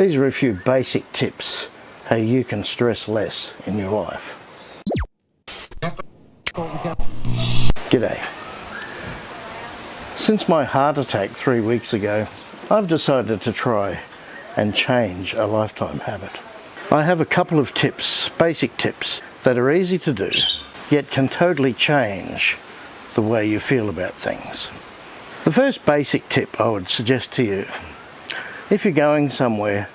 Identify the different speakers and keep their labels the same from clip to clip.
Speaker 1: These are a few basic tips how you can stress less in your life. G'day. Since my heart attack 3 weeks ago, I've decided to try and change a lifetime habit. I have a couple of tips, basic tips, that are easy to do, yet can totally change the way you feel about things. The first basic tip I would suggest to you, if you're going somewhere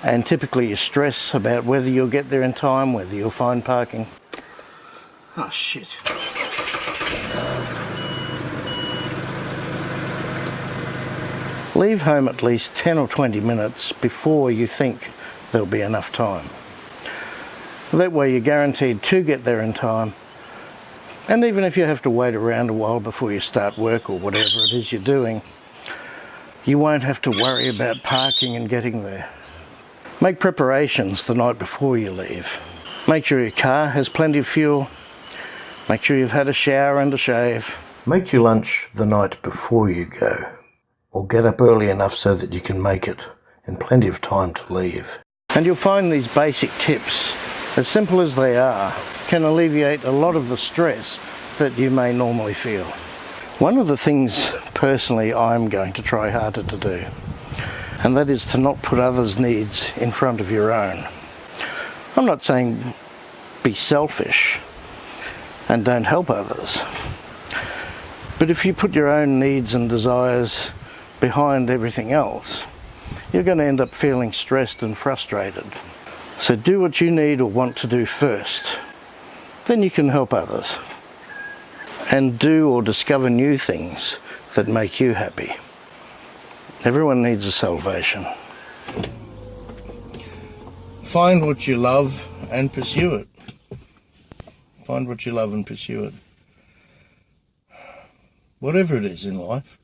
Speaker 1: and typically you stress about whether you'll get there in time, whether you'll find parking. Oh shit. Leave home at least 10 or 20 minutes before you think there'll be enough time. That way you're guaranteed to get there in time, and even if you have to wait around a while before you start work or whatever it is you're doing, you won't have to worry about parking and getting there. Make preparations the night before you leave. Make sure your car has plenty of fuel. Make sure you've had a shower and a shave. Make your lunch the night before you go, or get up early enough so that you can make it in plenty of time to leave. And you'll find these basic tips, as simple as they are, can alleviate a lot of the stress that you may normally feel. One of the things personally I'm going to try harder to do, and that is to not put others' needs in front of your own. I'm not saying be selfish and don't help others, but if you put your own needs and desires behind everything else, you're going to end up feeling stressed and frustrated. So do what you need or want to do first, then you can help others and do or discover new things that make you happy. Everyone needs a salvation. Find what you love and pursue it. Find what you love and pursue it. Whatever it is in life.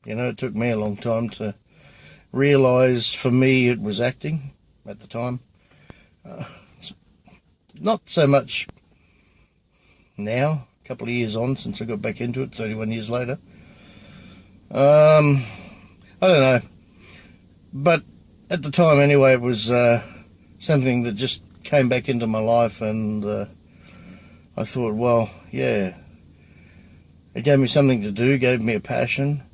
Speaker 1: It took me a long time to realise, for me, it was acting at the time. It's not so much now, a couple of years on since I got back into it, 31 years later. I don't know. But at the time anyway, it was something that just came back into my life, and I thought, well, yeah, it gave me something to do, gave me a passion.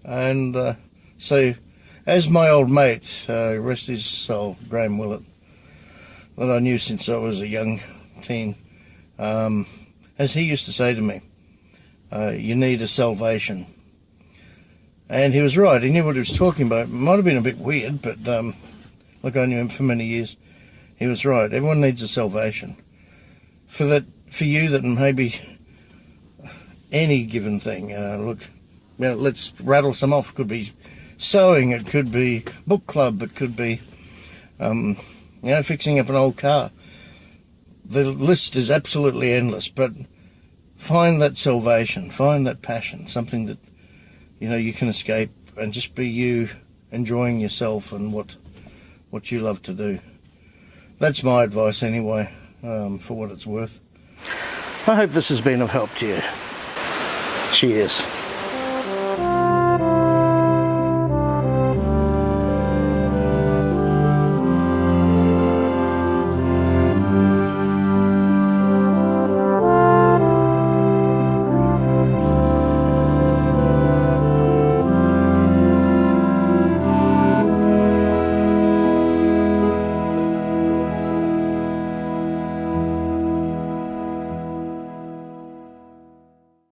Speaker 1: And so, as my old mate, rest his soul, Graham Willett, that I knew since I was a young teen, as he used to say to me, you need a salvation. And he was right, he knew what he was talking about. It might have been a bit weird, but look, I knew him for many years. He was right, everyone needs a salvation. For you that maybe any given thing, let's rattle some off. It could be sewing, it could be book club, it could be fixing up an old car. The list is absolutely endless, but find that salvation, find that passion, something that you can escape and just be you, enjoying yourself and what you love to do. That's my advice anyway, for what it's worth. I hope this has been of help to you. Cheers.